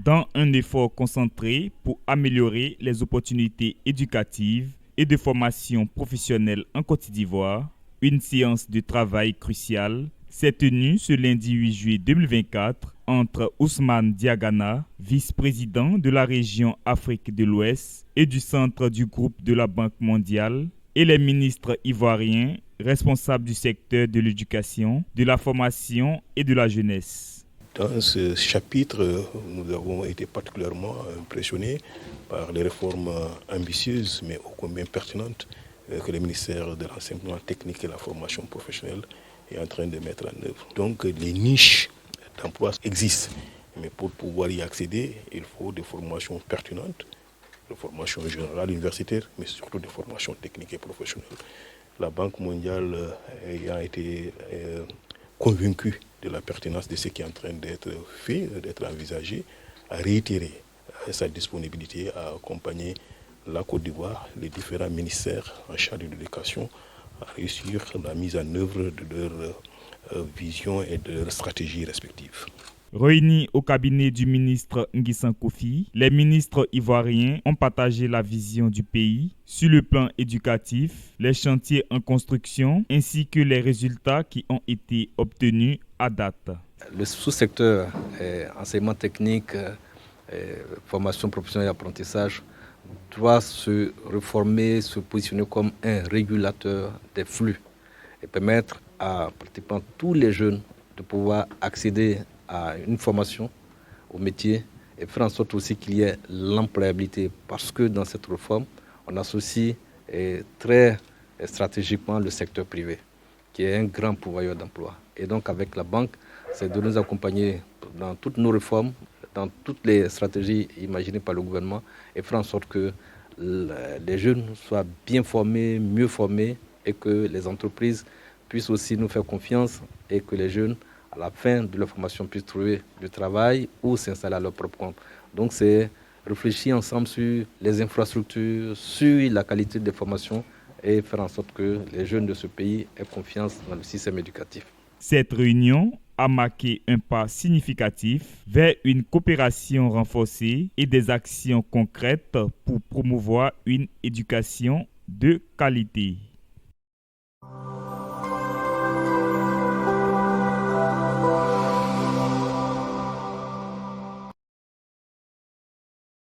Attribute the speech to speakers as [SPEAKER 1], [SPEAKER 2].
[SPEAKER 1] dans un effort concentré pour améliorer les opportunités éducatives et de formation professionnelle en Côte d'Ivoire. Une séance de travail cruciale s'est tenue ce lundi 8 juillet 2024 entre Ousmane Diagana, vice-président de la région Afrique de l'Ouest et du centre du groupe de la Banque mondiale, et les ministres ivoiriens responsables du secteur de l'éducation, de la formation et de la jeunesse.
[SPEAKER 2] Dans ce chapitre, nous avons été particulièrement impressionnés par les réformes ambitieuses mais ô combien pertinentes que le ministère de l'enseignement technique et de la formation professionnelle est en train de mettre en œuvre. Donc les niches d'emploi existent, mais pour pouvoir y accéder, il faut des formations pertinentes, des formations générales, universitaires, mais surtout des formations techniques et professionnelles. La Banque mondiale ayant été convaincue de la pertinence de ce qui est en train d'être fait, d'être envisagé, a réitéré sa disponibilité à accompagner la Côte d'Ivoire, les différents ministères en charge de l'éducation, à réussir la mise en œuvre de leur vision et de leurs stratégies respectives.
[SPEAKER 1] Réunis au cabinet du ministre Nguissan Kofi, les ministres ivoiriens ont partagé la vision du pays sur le plan éducatif, les chantiers en construction ainsi que les résultats qui ont été obtenus à date.
[SPEAKER 3] Le sous-secteur enseignement technique, formation professionnelle et apprentissage doit se reformer, se positionner comme un régulateur des flux et permettre à pratiquement tous les jeunes de pouvoir accéder à une formation au métier et faire en sorte aussi qu'il y ait l'employabilité, parce que dans cette réforme, on associe très stratégiquement le secteur privé, qui est un grand pourvoyeur d'emploi. Et donc avec la banque, c'est de nous accompagner dans toutes nos réformes, dans toutes les stratégies imaginées par le gouvernement, et faire en sorte que les jeunes soient bien formés, mieux formés, et que les entreprises puissent aussi nous faire confiance, et que les jeunes, à la fin de leur formation, puissent trouver du travail ou s'installer à leur propre compte. Donc c'est réfléchir ensemble sur les infrastructures, sur la qualité des formations et faire en sorte que les jeunes de ce pays aient confiance dans le système éducatif.
[SPEAKER 1] Cette réunion a marqué un pas significatif vers une coopération renforcée et des actions concrètes pour promouvoir une éducation de qualité.